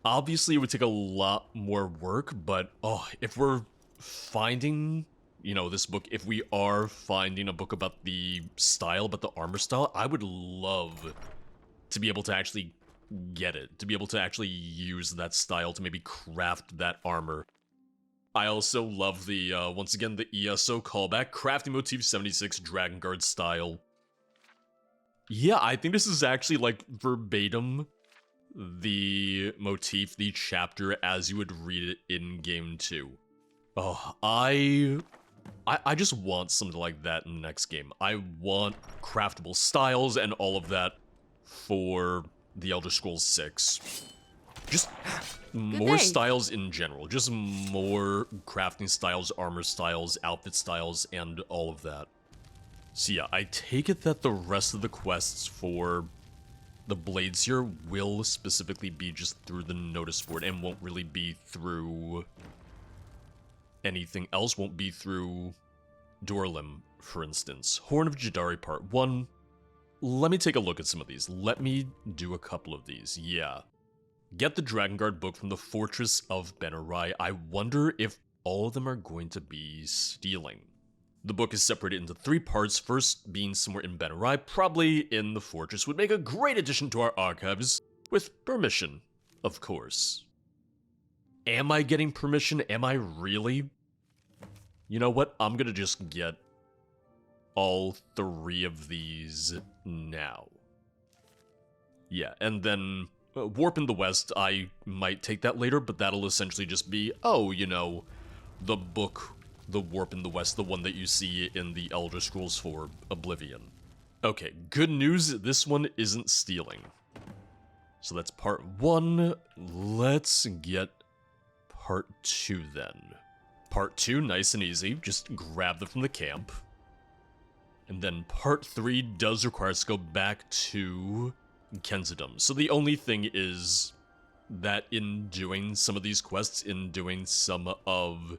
Obviously, it would take a lot more work, but if we're finding, this book, if we are finding a book about the style, about the armor style, I would love to be able to actually get it, to be able to actually use that style to maybe craft that armor. I also love the, once again, the ESO callback, crafting motif 76 Dragon Guard style. Yeah, I think this is actually like verbatim the motif, the chapter as you would read it in game 2. Oh, I just want something like that in the next game. I want craftable styles and all of that for the Elder Scrolls 6. Just more styles in general. Just more crafting styles, armor styles, outfit styles, and all of that. So yeah, I take it that the rest of the quests for the blades here will specifically be just through the notice board and won't really be through anything else, won't be through Dorlim, for instance. Horn of Jadari Part 1. Let me take a look at some of these. Let me do a couple of these, yeah. Get the Dragon Guard book from the Fortress of Benarai. I wonder if all of them are going to be stealing. The book is separated into 3 parts, first being somewhere in Benarai, probably in the fortress, would make a great addition to our archives, with permission, of course. Am I getting permission? Am I really? You know what? I'm gonna just get all 3 of these now. Yeah, and then Warp in the West, I might take that later, but that'll essentially just be, the book, the Warp in the West, the one that you see in the Elder Scrolls 4 Oblivion. Okay, good news, this one isn't stealing. So that's part 1. Let's get part 2 then. Part 2, nice and easy, just grab them from the camp. And then part 3 does require us to go back to Kenzadum. So the only thing is that in doing some of these quests, in doing some of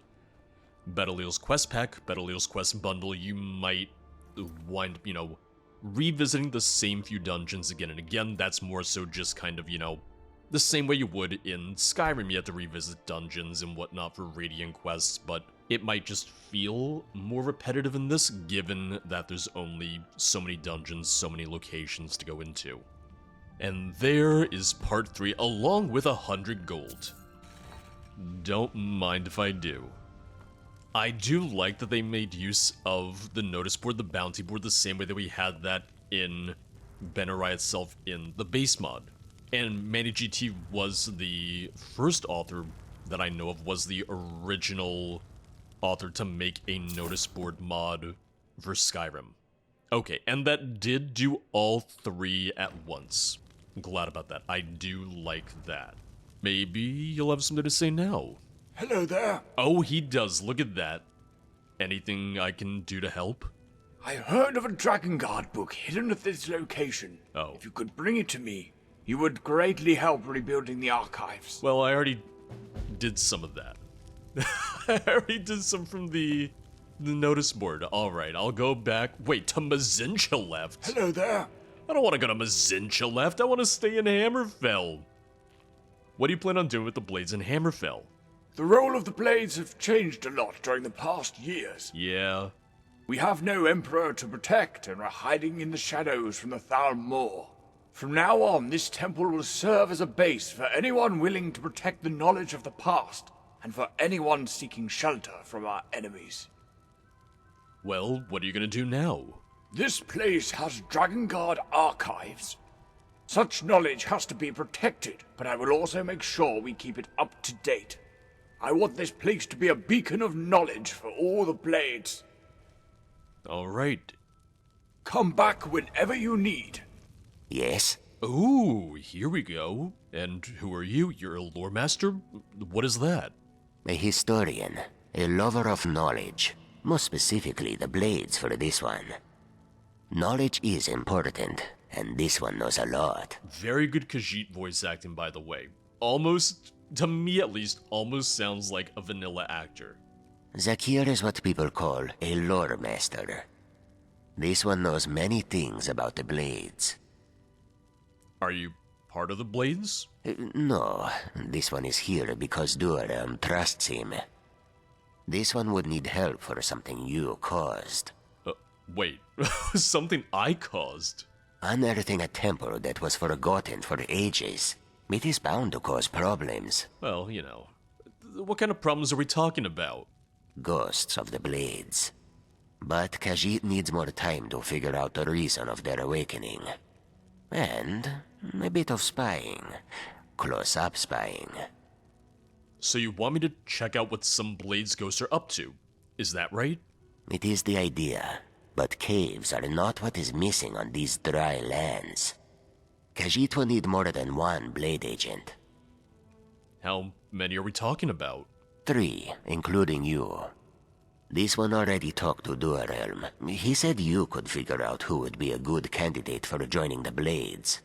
Betalille's Quest Pack, Betalille's Quest Bundle, you might wind, revisiting the same few dungeons again and again. That's more so just kind of, the same way you would in Skyrim. You have to revisit dungeons and whatnot for Radiant quests, but it might just feel more repetitive in this, given that there's only so many dungeons, so many locations to go into. And there is part 3, along with 100 gold. Don't mind if I do. I do like that they made use of the notice board, the bounty board, the same way that we had that in Benarai itself in the base mod. And ManiGT was the first author that I know of, was the original author to make a notice board mod for Skyrim. Okay, and that did do all 3 at once. I'm glad about that. I do like that. Maybe you'll have something to say now. Hello there. Oh, he does. Look at that. Anything I can do to help? I heard of a Dragon Guard book hidden at this location. Oh. If you could bring it to me, you would greatly help rebuilding the archives. Well, I already did some of that. I already did some from the notice board. Alright, I'll go back. Wait, to Mazincha left? Hello there. I don't want to go to Mazincha left. I want to stay in Hammerfell. What do you plan on doing with the blades in Hammerfell? The role of the blades have changed a lot during the past years. Yeah. We have no emperor to protect and are hiding in the shadows from the Thalmor. From now on, this temple will serve as a base for anyone willing to protect the knowledge of the past, and for anyone seeking shelter from our enemies. Well, what are you gonna do now? This place has Dragon Guard archives. Such knowledge has to be protected, but I will also make sure we keep it up to date. I want this place to be a beacon of knowledge for all the blades. Alright. Come back whenever you need. Yes? Ooh, here we go. And who are you? You're a lore master? What is that? A historian, a lover of knowledge, more specifically the blades for this one. Knowledge is important, and this one knows a lot. Very good Khajiit voice acting, by the way. Almost, to me at least, almost sounds like a vanilla actor. Zakir is what people call a lore master. This one knows many things about the blades. Are you part of the Blades? No, this one is here because Durham trusts him. This one would need help for something you caused. Wait, something I caused? Unearthing a temple that was forgotten for ages. It is bound to cause problems. Well, you know, what kind of problems are we talking about? Ghosts of the Blades. But Khajiit needs more time to figure out the reason of their awakening. And a bit of spying. Close-up spying. So you want me to check out what some Blades ghosts are up to? Is that right? It is the idea. But caves are not what is missing on these dry lands. Khajiit will need more than one Blade agent. How many are we talking about? 3, including you. This one already talked to Durhelm. He said you could figure out who would be a good candidate for joining the Blades.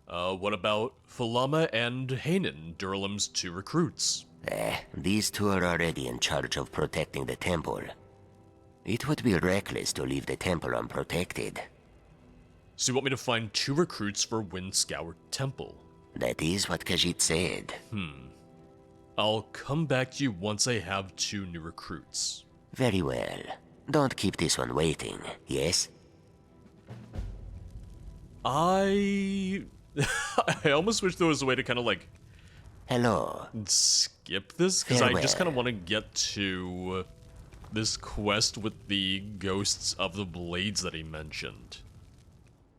What about Falama and Hanan, Durlam's 2 recruits? These 2 are already in charge of protecting the temple. It would be reckless to leave the temple unprotected. So you want me to find 2 recruits for Windscour Temple? That is what Khajiit said. I'll come back to you once I have 2 new recruits. Very well. Don't keep this one waiting, yes? I almost wish there was a way to kind of like Hello. skip this, because I just kind of Farewell. want to get to this quest with the ghosts of the Blades that he mentioned.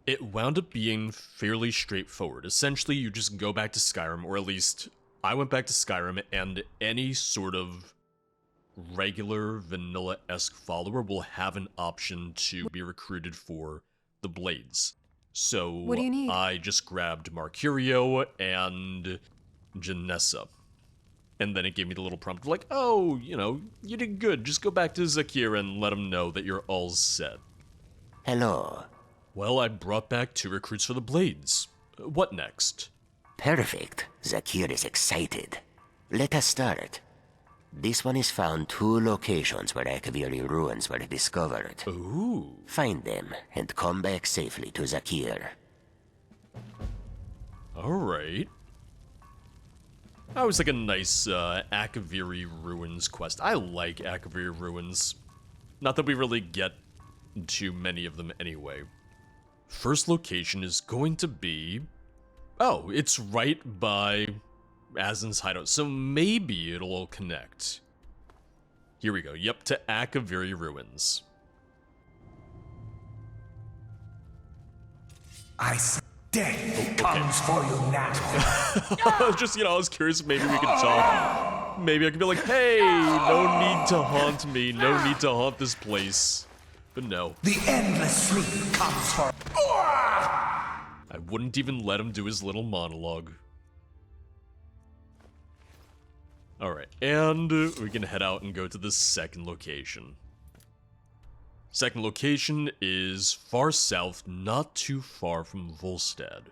It wound up being fairly straightforward. Essentially, you just go back to Skyrim, or at least I went back to Skyrim, and any sort of regular vanilla-esque follower will have an option to be recruited for the Blades. So What do you need? I just grabbed Marcurio and Janessa. And then it gave me the little prompt of like, oh, you know, you did good. Just go back to Zakir and let him know that you're all set. Hello. Well, I brought back 2 recruits for the Blades. What next? Perfect. Zakir is excited. Let us start. This one is found 2 locations where Alik'r ruins were discovered. Ooh. Find them and come back safely to Zakir. Alright. That was like a nice Alik'r Ruins quest. I like Alik'r Ruins. Not that we really get too many of them anyway. First location is going to be... Oh, it's right by Azin's hideout, so maybe it'll all connect. Here we go. Yep, to Alik'r Ruins. Death comes for you now. Just, I was curious if maybe we could talk. Maybe I could be like, hey, no need to haunt me, no need to haunt this place. But no. The endless sleep comes for... I wouldn't even let him do his little monologue. Alright, and we can head out and go to the second location. Second location is far south, not too far from Volstad.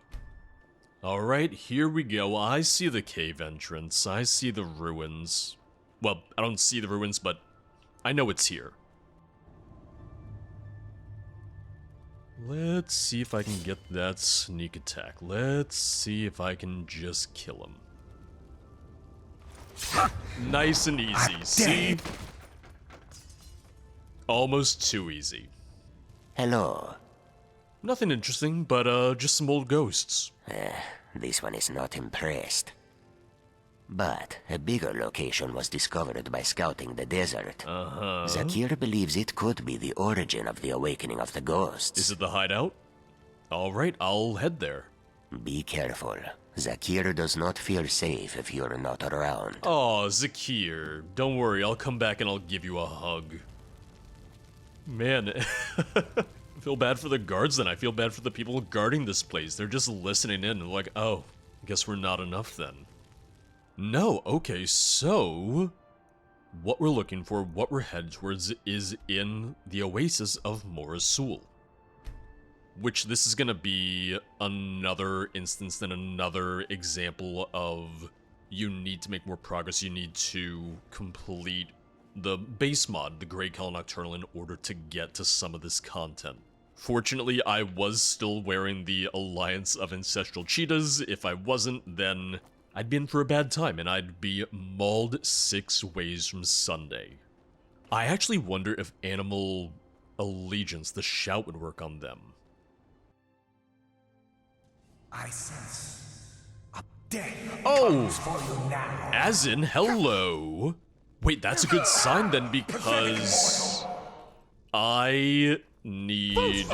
Alright, here we go. I see the cave entrance. I see the ruins. Well, I don't see the ruins, but I know it's here. Let's see if I can get that sneak attack. Let's see if I can just kill him. Nice and easy. See? Almost too easy. Hello. Nothing interesting, but just some old ghosts. This one is not impressed. But a bigger location was discovered by scouting the desert. Zakir believes it could be the origin of the awakening of the ghosts. Is it the hideout? Alright, I'll head there. Be careful. Zakir does not feel safe if you're not around. Aw, Zakir. Don't worry, I'll come back and I'll give you a hug. Man, I feel bad for the guards then. I feel bad for the people guarding this place. They're just listening in and like, oh, guess we're not enough then. No, okay, so... what we're looking for, what we're headed towards is in the Oasis of Morasul. Which this is gonna be another instance and another example of you need to make more progress, you need to complete the base mod, the Grey Cowl Nocturnal, in order to get to some of this content. Fortunately, I was still wearing the Alliance of Ancestral Cheetahs. If I wasn't, then I'd be in for a bad time, and I'd be mauled 6 ways from Sunday. I actually wonder if Animal Allegiance, the shout, would work on them. I sense a death comes for you now. As in, hello. Wait, that's a good sign then, because I need...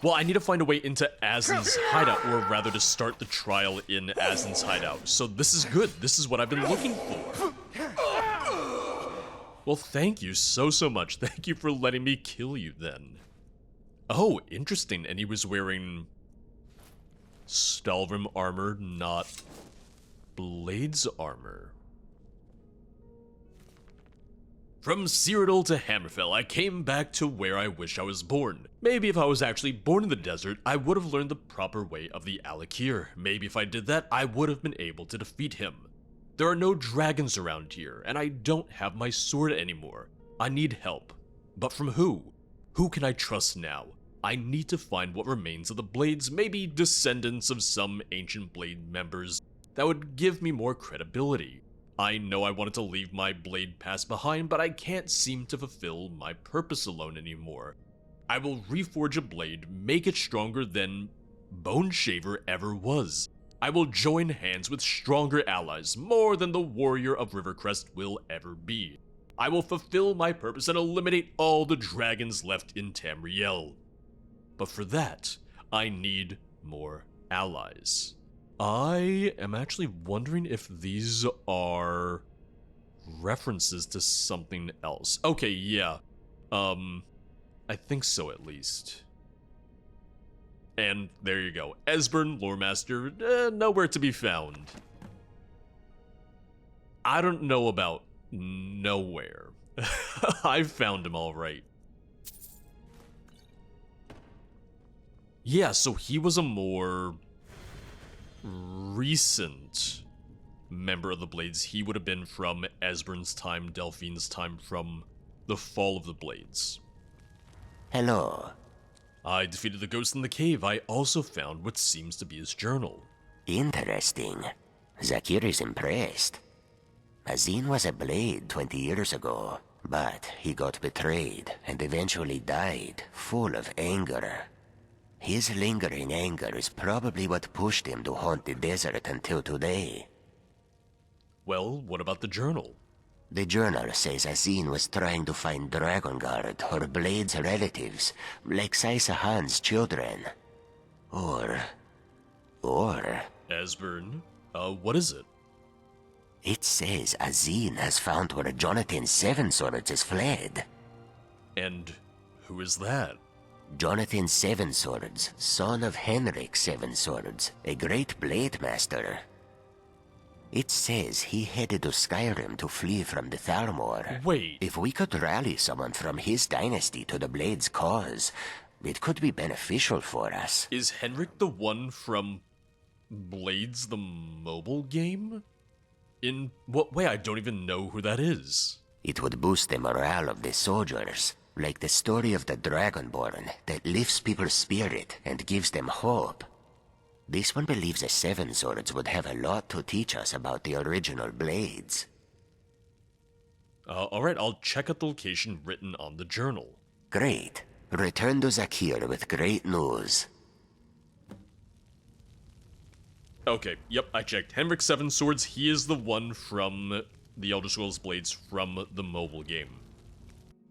Well, I need to find a way into Azin's hideout, or rather to start the trial in Azin's hideout. So this is good. This is what I've been looking for. Well, thank you so much. Thank you for letting me kill you then. Oh, interesting. And he was wearing Stalrim armor, not Blades armor. From Cyrodiil to Hammerfell, I came back to where I wish I was born. Maybe if I was actually born in the desert, I would have learned the proper way of the Alik'r. Maybe if I did that, I would have been able to defeat him. There are no dragons around here, and I don't have my sword anymore. I need help. But from who? Who can I trust now? I need to find what remains of the Blades, maybe descendants of some ancient Blade members that would give me more credibility. I know I wanted to leave my blade past behind, but I can't seem to fulfill my purpose alone anymore. I will reforge a blade, make it stronger than Bone Shaver ever was. I will join hands with stronger allies, more than the warrior of Rivercrest will ever be. I will fulfill my purpose and eliminate all the dragons left in Tamriel. But for that, I need more allies. I am actually wondering if these are references to something else. Okay, yeah. I think so at least. And there you go. Esbern, Loremaster, nowhere to be found. I don't know about nowhere. I found him all right. Yeah, so he was a more recent member of the Blades. He would have been from Esbern's time, Delphine's time, from the Fall of the Blades. Hello. I defeated the ghost in the cave. I also found what seems to be his journal. Interesting. Zakir is impressed. Azin was a blade 20 years ago, but he got betrayed and eventually died, full of anger. His lingering anger is probably what pushed him to haunt the desert until today. Well, what about the journal? The journal says Azin was trying to find Dragonguard or Blade's relatives, like Saisahan's children. Or... Esbern, what is it? It says Azin has found where Jonathan Seven Swords has fled. And who is that? Jonathan Seven Swords, son of Henrik Seven Swords, a great blade master. It says he headed to Skyrim to flee from the Thalmor. Wait. If we could rally someone from his dynasty to the Blade's cause, it could be beneficial for us. Is Henrik the one from Blades the mobile game? In what way? I don't even know who that is. It would boost the morale of the soldiers, like the story of the Dragonborn that lifts people's spirit and gives them hope. This one believes the Seven Swords would have a lot to teach us about the original Blades. Alright, I'll check out the location written on the journal. Great. Return to Zakir with great news. Okay, yep, I checked. Henrik Seven Swords, he is the one from the Elder Scrolls Blades from the mobile game.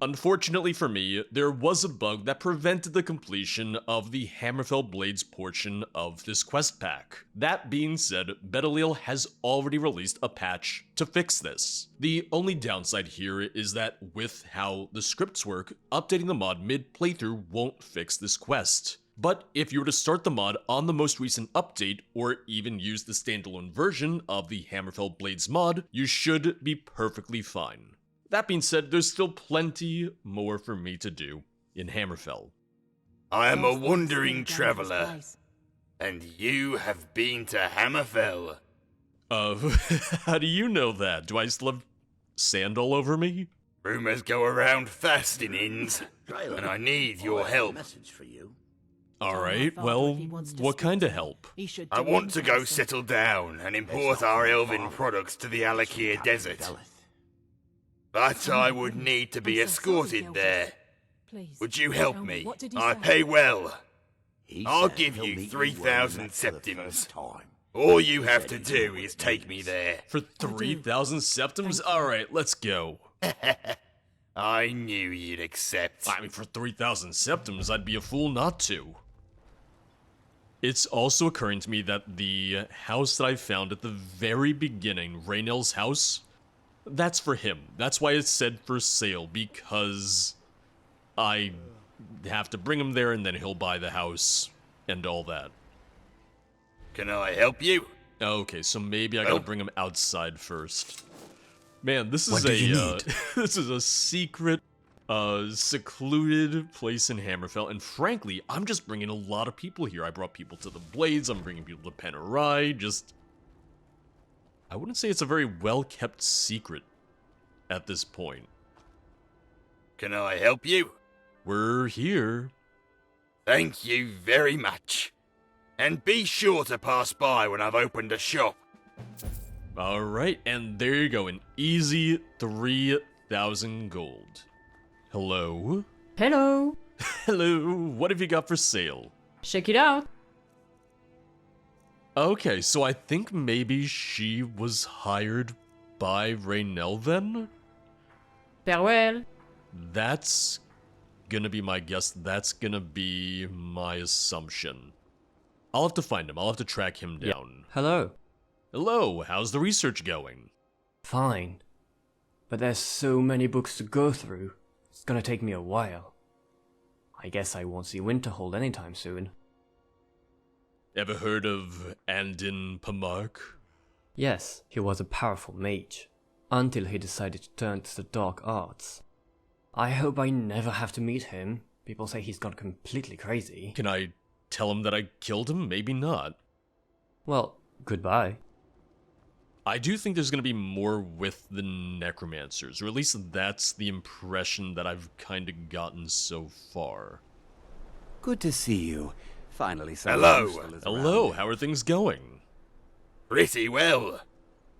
Unfortunately for me, there was a bug that prevented the completion of the Hammerfell Blades portion of this quest pack. That being said, Betalille has already released a patch to fix this. The only downside here is that with how the scripts work, updating the mod mid-playthrough won't fix this quest. But if you were to start the mod on the most recent update, or even use the standalone version of the Hammerfell Blades mod, you should be perfectly fine. That being said, there's still plenty more for me to do in Hammerfell. I am a wandering traveler, and you have been to Hammerfell. How do you know that? Do I still have sand all over me? Rumors go around fast in inns, and I need your help. Alright, well, what kind of help? I want to go settle down and import our elven products to the Alik'r desert. But I would need to be escorted there. Would you help me? I pay well. I'll give you 3,000 septims. All you have to do is take me there. For 3,000 septims? Alright, let's go. I knew you'd accept. I mean, for 3,000 septims, I'd be a fool not to. It's also occurring to me that the house that I found at the very beginning, Raynell's house, that's for him. That's why it's said for sale, because I have to bring him there and then he'll buy the house and all that. Can I help you? Okay, so maybe I gotta bring him outside first. Man, this is What do you need? this is a secret, secluded place in Hammerfell, and frankly, I'm just bringing a lot of people here. I brought people to the Blades, I'm bringing people to Panerai, I wouldn't say it's a very well-kept secret at this point. Can I help you? We're here. Thank you very much. And be sure to pass by when I've opened a shop. Alright, and there you go, an easy 3,000 gold. Hello? Hello. Hello, what have you got for sale? Check it out. Okay, so I think maybe she was hired by Raynell then? Farewell. That's gonna be my guess, that's gonna be my assumption. I'll have to find him, I'll have to track him down. Hello. Hello, how's the research going? Fine. But there's so many books to go through, it's gonna take me a while. I guess I won't see Winterhold anytime soon. Ever heard of Andin Pamark? Yes, he was a powerful mage, until he decided to turn to the dark arts. I hope I never have to meet him. People say he's gone completely crazy. Can I tell him that I killed him? Maybe not. Well, goodbye. I do think there's going to be more with the Necromancers, or at least that's the impression that I've kind of gotten so far. Good to see you. Finally, Hello. Hello, how are things going? Pretty well.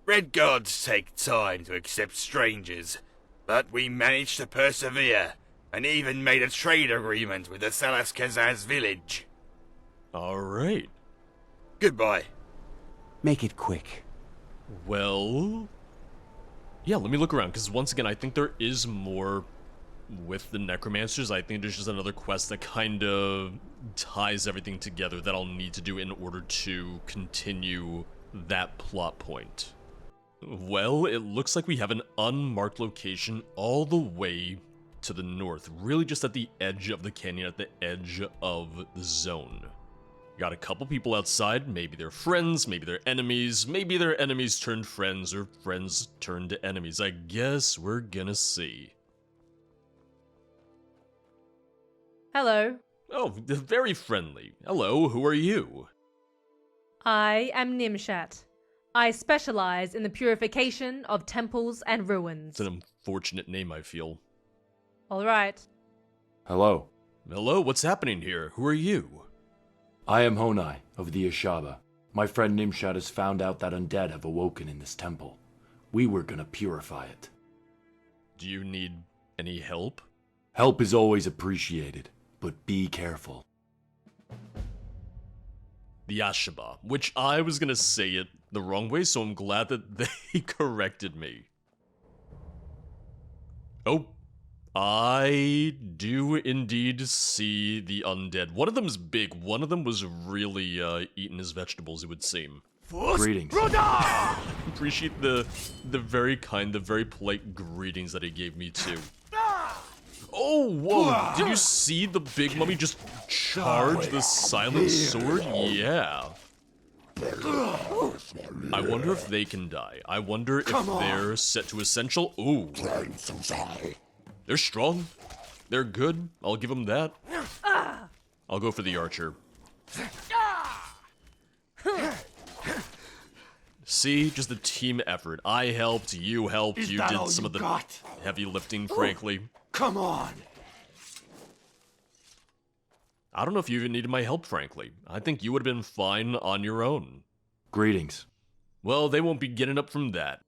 Red gods take time to accept strangers, but we managed to persevere, and even made a trade agreement with the Salaskazaz village. Alright. Goodbye. Make it quick. Well... yeah, let me look around, because once again, I think there is more with the Necromancers. I think there's just another quest that kind of ties everything together that I'll need to do in order to continue that plot point. Well, it looks like we have an unmarked location all the way to the north, really just at the edge of the canyon, at the edge of the zone. Got a couple people outside, maybe they're friends, maybe they're enemies, maybe they're enemies turned friends, or friends turned to enemies. I guess we're gonna see. Hello. Oh, very friendly. Hello, who are you? I am Nimshat. I specialize in the purification of temples and ruins. It's an unfortunate name, I feel. All right. Hello, Hello, what's happening here? Who are you? I am Honai of the Ashaba. My friend Nimshat has found out that undead have awoken in this temple. We were gonna purify it. Do you need any help? Help is always appreciated, but be careful. The Ashaba, which I was gonna say it the wrong way, so I'm glad that they corrected me. Oh, I do indeed see the undead. One of them is big, one of them was really eating his vegetables, it would seem. Greetings. Appreciate the very kind, the very polite greetings that he gave me too. Oh, whoa, did you see the big mummy just charge the silent sword? Yeah. I wonder if they can die. I wonder if they're set to essential. Ooh. They're strong. They're good. I'll give them that. I'll go for the archer. See, just a team effort. I helped, you helped, Is you that did all some you of the got? heavy lifting, frankly. Come on! I don't know if you even needed my help, frankly. I think you would have been fine on your own. Greetings. Well, they won't be getting up from that.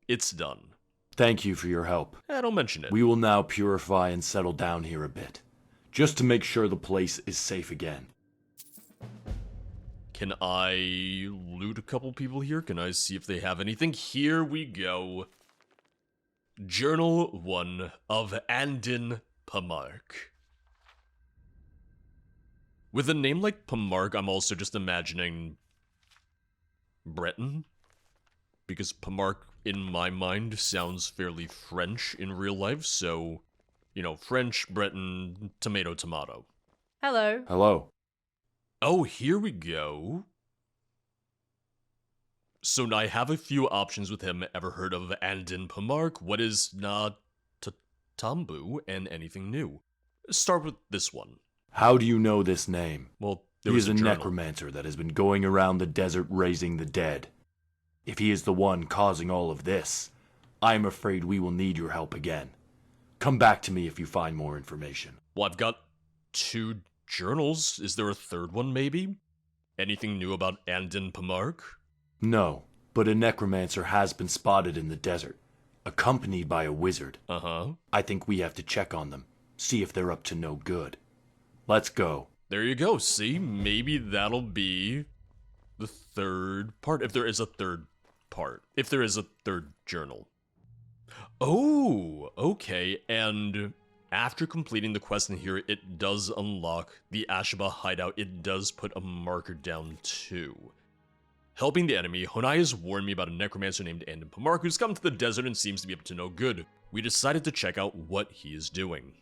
It's done. Thank you for your help. Don't mention it. We will now purify and settle down here a bit, just to make sure the place is safe again. Can I loot a couple people here? Can I see if they have anything? Here we go. Journal 1 of Andin Pamark. With a name like Pamark, I'm also just imagining Breton. Because Pamark, in my mind, sounds fairly French in real life, so, you know, French, Breton, tomato, tomato. Hello. Hello. Oh, here we go. So I have a few options with him. Ever heard of Andin Pamark? What is Tambu and anything new? Start with this one. How do you know this name? Well, there He was is a journal. necromancer that has been going around the desert raising the dead. If he is the one causing all of this, I am afraid we will need your help again. Come back to me if you find more information. Well, I've got 2 journals. Is there a third one, maybe? Anything new about Andin Pamark? No, but a necromancer has been spotted in the desert, accompanied by a wizard. Uh-huh. I think we have to check on them, see if they're up to no good. Let's go. There you go. See, maybe that'll be the third part, if there is a third part. If there is a third journal. Oh, okay, and after completing the quest in here, it does unlock the Ashaba hideout. It does put a marker down too. Helping the enemy, Honai has warned me about a necromancer named Andin Pamark who's come to the desert and seems to be up to no good. We decided to check out what he is doing.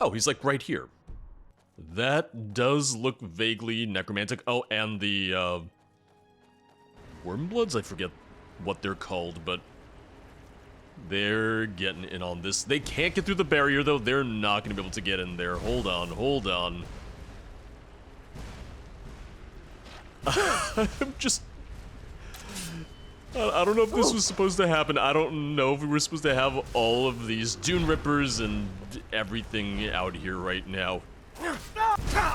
Oh, he's like right here. That does look vaguely necromantic. Oh, and the, Wormbloods? I forget what they're called, but they're getting in on this. They can't get through the barrier, though. They're not going to be able to get in there. Hold on, hold on. I'm just... I don't know if this was supposed to happen. I don't know if we were supposed to have all of these Dune Rippers and everything out here right now. Oh,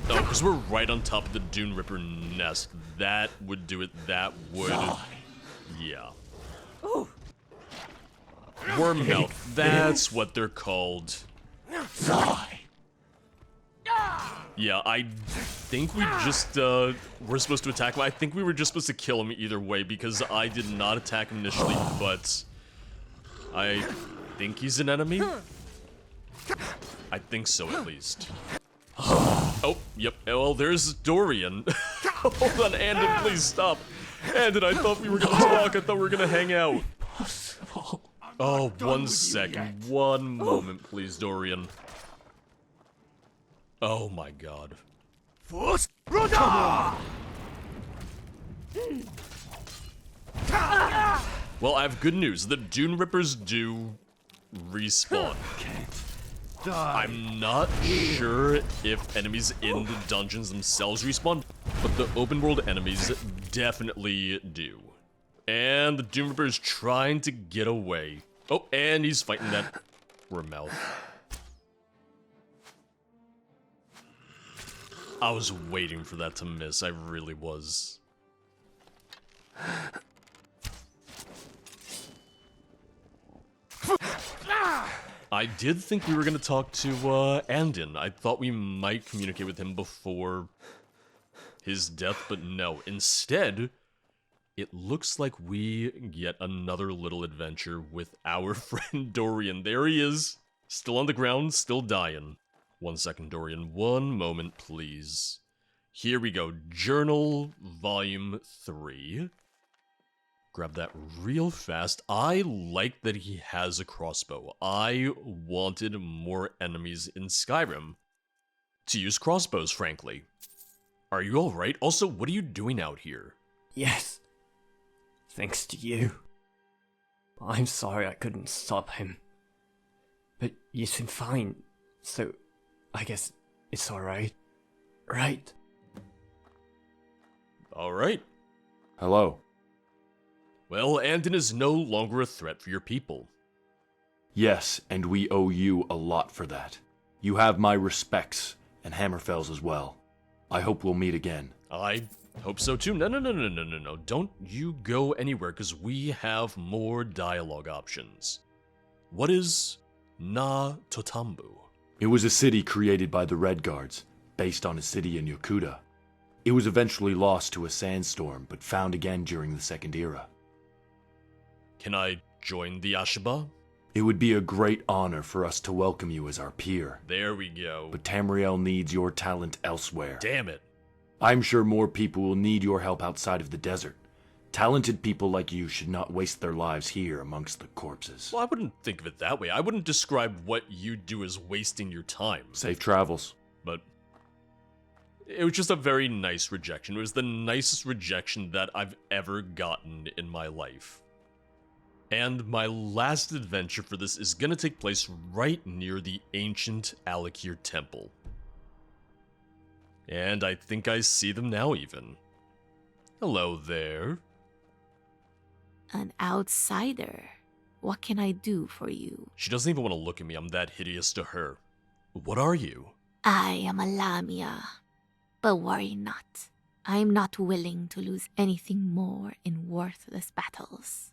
because we're right on top of the Dune Ripper nest. That would do it. That would... Yeah. Wormmouth. That's what they're called. Yeah, I think we just, we're supposed to attack him. I think we were just supposed to kill him either way, because I did not attack him initially, but I think he's an enemy? I think so, at least. Oh, yep. Well, there's Dorian. Hold on, Andin, please stop. Andin, I thought we were gonna talk. I thought we were gonna hang out. Oh, 1 second. 1 moment, please, Dorian. Oh my god. Well, I have good news. The Dune Rippers do respawn. I'm not sure if enemies in the dungeons themselves respawn, but the open world enemies definitely do. And the Doom Ripper is trying to get away. Oh, and he's fighting that Wormmouth. I was waiting for that to miss, I really was. I did think we were gonna talk to, Andin. I thought we might communicate with him before his death, but no. Instead, it looks like we get another little adventure with our friend Dorian. There he is, still on the ground, still dying. 1 second, Dorian. 1 moment, please. Here we go. Journal, Volume 3. Grab that real fast. I like that he has a crossbow. I wanted more enemies in Skyrim to use crossbows, frankly. Are you alright? Also, what are you doing out here? Yes. Thanks to you. I'm sorry I couldn't stop him. But you seem fine, so I guess it's alright. Right? Alright. Hello. Well, Andon is no longer a threat for your people. Yes, and we owe you a lot for that. You have my respects, and Hammerfell's as well. I hope we'll meet again. I hope so too. No. Don't you go anywhere, because we have more dialogue options. What is Na Totambu? It was a city created by the Red Guards, based on a city in Yokuda. It was eventually lost to a sandstorm, but found again during the Second Era. Can I join the Ashaba? It would be a great honor for us to welcome you as our peer. There we go. But Tamriel needs your talent elsewhere. Damn it. I'm sure more people will need your help outside of the desert. Talented people like you should not waste their lives here amongst the corpses. Well, I wouldn't think of it that way. I wouldn't describe what you do as wasting your time. Safe travels. But it was just a very nice rejection. It was the nicest rejection that I've ever gotten in my life. And my last adventure for this is going to take place right near the ancient Alik'r temple. And I think I see them now even. Hello there. An outsider. What can I do for you? She doesn't even want to look at me. I'm that hideous to her. What are you? I am a Lamia. But worry not. I am not willing to lose anything more in worthless battles.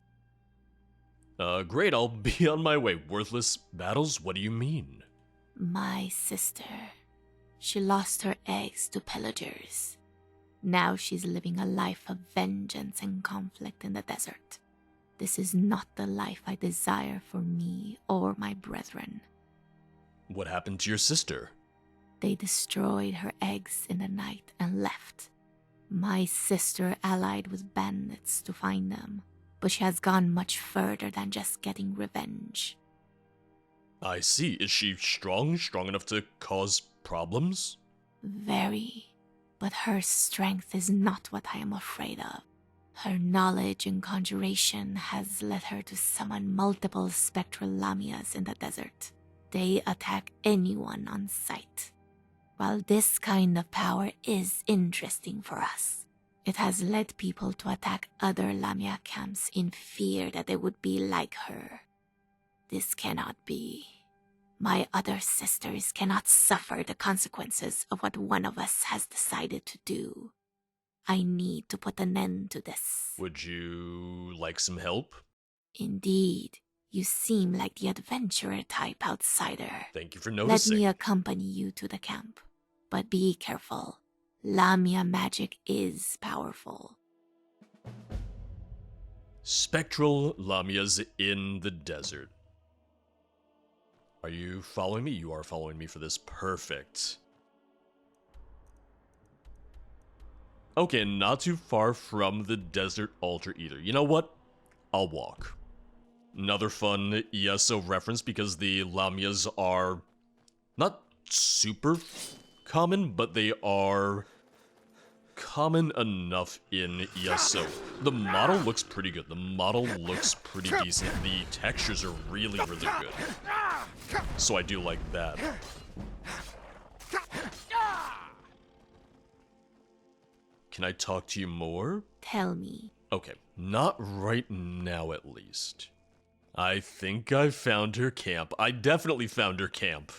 Great, I'll be on my way. Worthless battles? What do you mean? My sister. She lost her eggs to pillagers. Now she's living a life of vengeance and conflict in the desert. This is not the life I desire for me or my brethren. What happened to your sister? They destroyed her eggs in the night and left. My sister allied with bandits to find them, but she has gone much further than just getting revenge. I see. Is she strong enough to cause problems? Very, but her strength is not what I am afraid of. Her knowledge in conjuration has led her to summon multiple spectral Lamias in the desert. They attack anyone on sight. While this kind of power is interesting for us, it has led people to attack other Lamia camps in fear that they would be like her. This cannot be. My other sisters cannot suffer the consequences of what one of us has decided to do. I need to put an end to this. Would you like some help? Indeed. You seem like the adventurer type outsider. Thank you for noticing. Let me accompany you to the camp. But be careful. Lamia magic is powerful. Spectral Lamias in the desert. Are you following me? You are following me for this. Perfect. Okay, not too far from the desert altar either. You know what? I'll walk. Another fun ESO reference because the Lamias are not super common, but they are common enough in ESO. The model looks pretty good. The model looks pretty decent. The textures are really, really good. So I do like that. Can I talk to you more? Tell me. Okay, not right now at least. I think I found her camp. I definitely found her camp.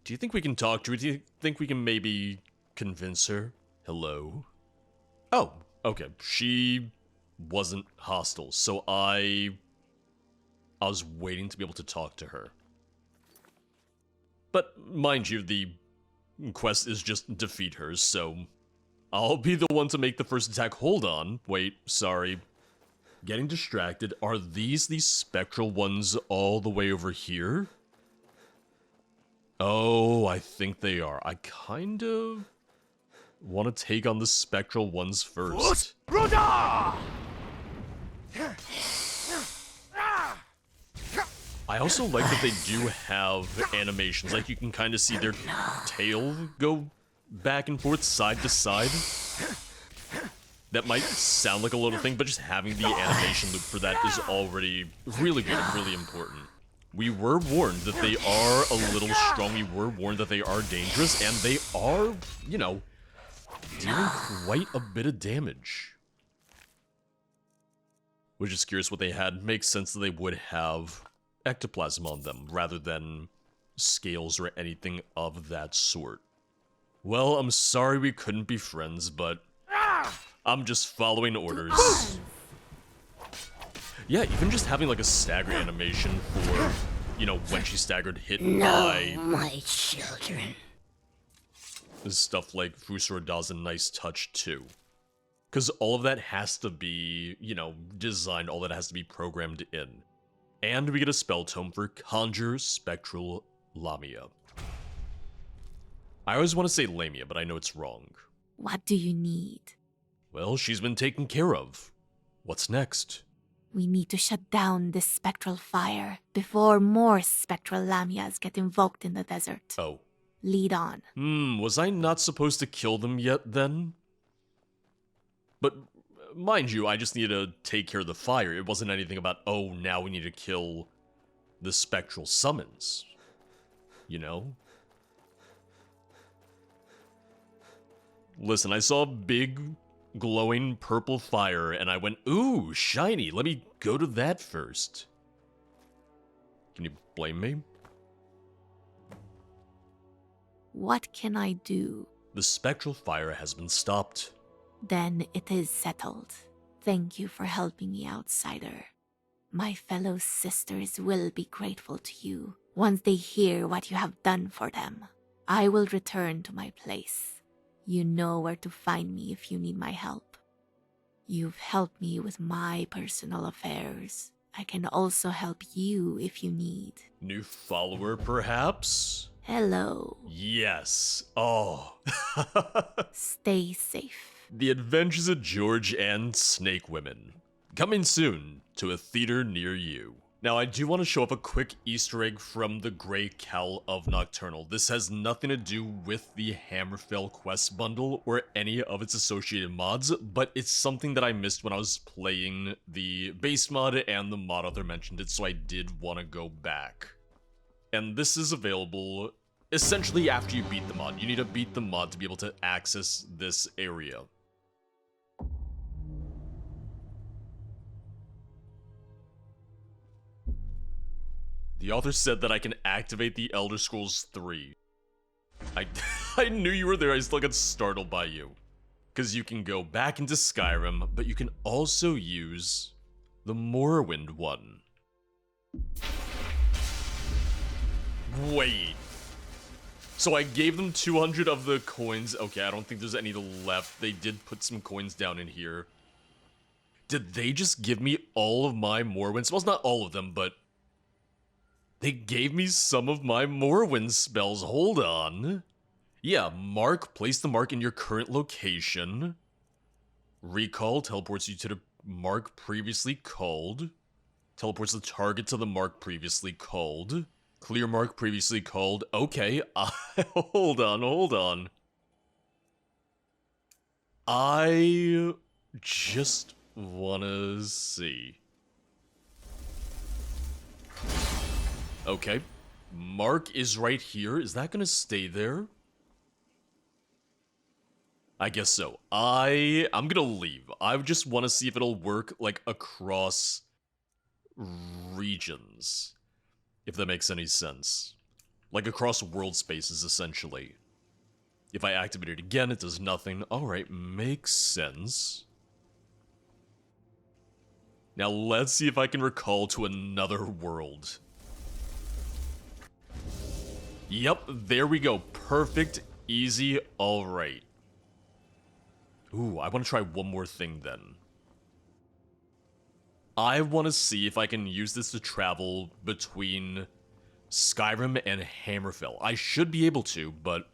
Do you think we can talk to her? Do you think we can maybe convince her? Hello? Oh, okay. She wasn't hostile, so I was waiting to be able to talk to her. But mind you, the quest is just defeat her, so I'll be the one to make the first attack. Hold on. Wait, sorry. Getting distracted. Are these the spectral ones all the way over here? Oh, I think they are. I kind of want to take on the spectral ones first. I also like that they do have animations. Like, you can kind of see their tail go back and forth, side to side. That might sound like a little thing, but just having the animation loop for that is already really good and really important. We were warned that they are a little strong. We were warned that they are dangerous, and they are, you know, Dealing quite a bit of damage. Was just curious what they had. Makes sense that they would have ectoplasm on them rather than scales or anything of that sort. Well, I'm sorry we couldn't be friends, but I'm just following orders. Yeah, even just having like a stagger animation for, you know, when she staggered hit by my children. Stuff like Fusora does a nice touch too. Because all of that has to be, you know, designed, all that has to be programmed in. And we get a spell tome for Conjure Spectral Lamia. I always want to say Lamia, but I know it's wrong. What do you need? Well, she's been taken care of. What's next? We need to shut down this spectral fire before more spectral Lamias get invoked in the desert. Oh. Lead on. Was I not supposed to kill them yet then? But mind you, I just needed to take care of the fire. It wasn't anything about, oh, now we need to kill the spectral summons. You know? Listen, I saw a big glowing purple fire and I went, ooh, shiny, let me go to that first. Can you blame me? What can I do? The spectral fire has been stopped. Then it is settled. Thank you for helping me, outsider. My fellow sisters will be grateful to you once they hear what you have done for them. I will return to my place. You know where to find me if you need my help. You've helped me with my personal affairs. I can also help you if you need. New follower, perhaps? Hello. Yes. Oh. Stay safe. The Adventures of George and Snake Women. Coming soon to a theater near you. Now, I do want to show off a quick Easter egg from the Grey Cowl of Nocturnal. This has nothing to do with the Hammerfell Quest bundle or any of its associated mods, but it's something that I missed when I was playing the base mod and the mod author mentioned it, so I did want to go back. And this is available essentially after you beat the mod. You need to beat the mod to be able to access this area. The author said that I can activate the Elder Scrolls 3. I knew you were there, I still got startled by you. Because you can go back into Skyrim, but you can also use the Morrowind one. Wait. So I gave them 200 of the coins. Okay, I don't think there's any left. They did put some coins down in here. Did they just give me all of my Morrowind? Well, it's not all of them, but they gave me some of my Morrowind spells. Hold on. Yeah, mark. Place the mark in your current location. Recall teleports you to the mark previously called. Teleports the target to the mark previously called. Clear mark previously called. Okay, hold on. I just wanna see. Okay, mark is right here. Is that gonna stay there? I guess so. I'm gonna leave. I just want to see if it'll work, like, across regions. If that makes any sense. Like, across world spaces, essentially. If I activate it again, it does nothing. Alright, makes sense. Now, let's see if I can recall to another world. Yep, there we go. Perfect, easy, alright. Ooh, I want to try one more thing then. I want to see if I can use this to travel between Skyrim and Hammerfell. I should be able to, but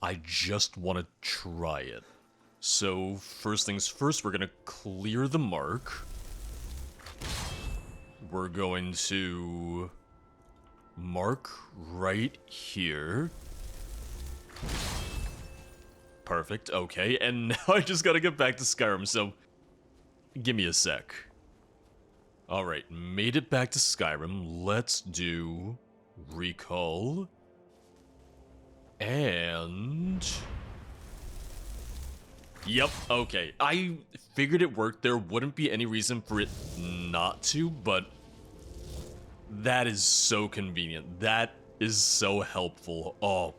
I just want to try it. So, first things first, we're going to clear the mark. We're going to mark right here. Perfect, okay, and now I just gotta get back to Skyrim, so give me a sec. Alright, made it back to Skyrim. Let's do recall. And Yep, okay. I figured it worked. There wouldn't be any reason for it not to, but that is so convenient. That is so helpful. Oh,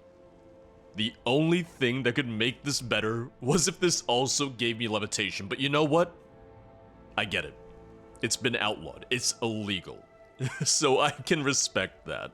the only thing that could make this better was if this also gave me levitation, but you know what? I get it. It's been outlawed. It's illegal. So I can respect that.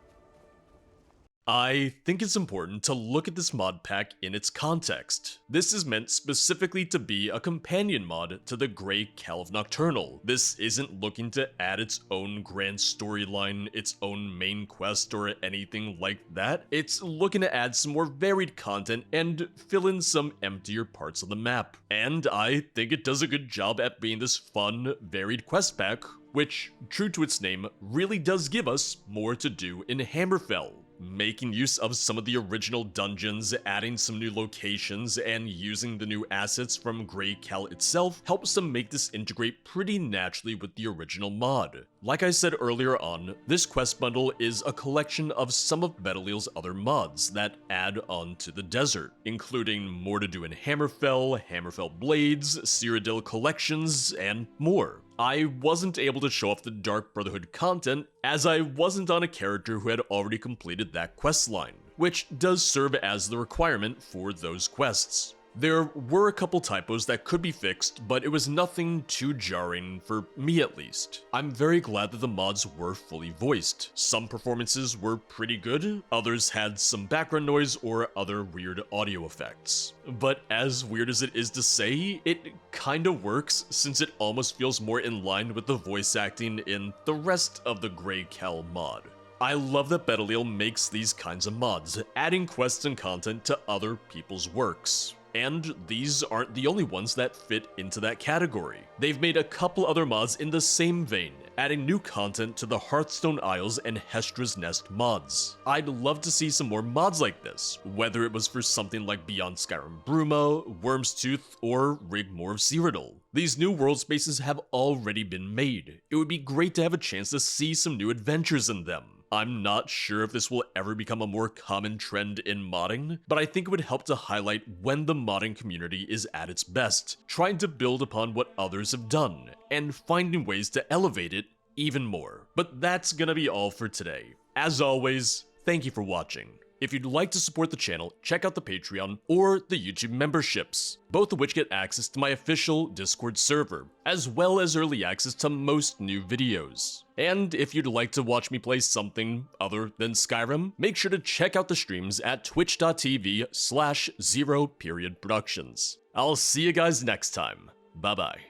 I think it's important to look at this mod pack in its context. This is meant specifically to be a companion mod to the Grey Cowl of Nocturnal. This isn't looking to add its own grand storyline, its own main quest, or anything like that. It's looking to add some more varied content and fill in some emptier parts of the map. And I think it does a good job at being this fun, varied quest pack, which, true to its name, really does give us more to do in Hammerfell. Making use of some of the original dungeons, adding some new locations, and using the new assets from Grey Cowl itself helps them make this integrate pretty naturally with the original mod. Like I said earlier on, this quest bundle is a collection of some of Betalille's other mods that add on to the desert, including more to do in Hammerfell, Hammerfell Blades, Cyrodiil collections, and more. I wasn't able to show off the Dark Brotherhood content as I wasn't on a character who had already completed that quest line, which does serve as the requirement for those quests. There were a couple typos that could be fixed, but it was nothing too jarring, for me at least. I'm very glad that the mods were fully voiced. Some performances were pretty good, others had some background noise or other weird audio effects. But as weird as it is to say, it kinda works since it almost feels more in line with the voice acting in the rest of the Grey Cowl mod. I love that Betalille makes these kinds of mods, adding quests and content to other people's works. And these aren't the only ones that fit into that category. They've made a couple other mods in the same vein, adding new content to the Hearthstone Isles and Hestra's Nest mods. I'd love to see some more mods like this, whether it was for something like Beyond Skyrim Bruma, Worm's Tooth, or Rigmore of Cyrodiil. These new world spaces have already been made. It would be great to have a chance to see some new adventures in them. I'm not sure if this will ever become a more common trend in modding, but I think it would help to highlight when the modding community is at its best, trying to build upon what others have done, and finding ways to elevate it even more. But that's gonna be all for today. As always, thank you for watching. If you'd like to support the channel, check out the Patreon or the YouTube memberships, both of which get access to my official Discord server, as well as early access to most new videos. And if you'd like to watch me play something other than Skyrim, make sure to check out the streams at twitch.tv/0periodproductions. I'll see you guys next time. Bye bye.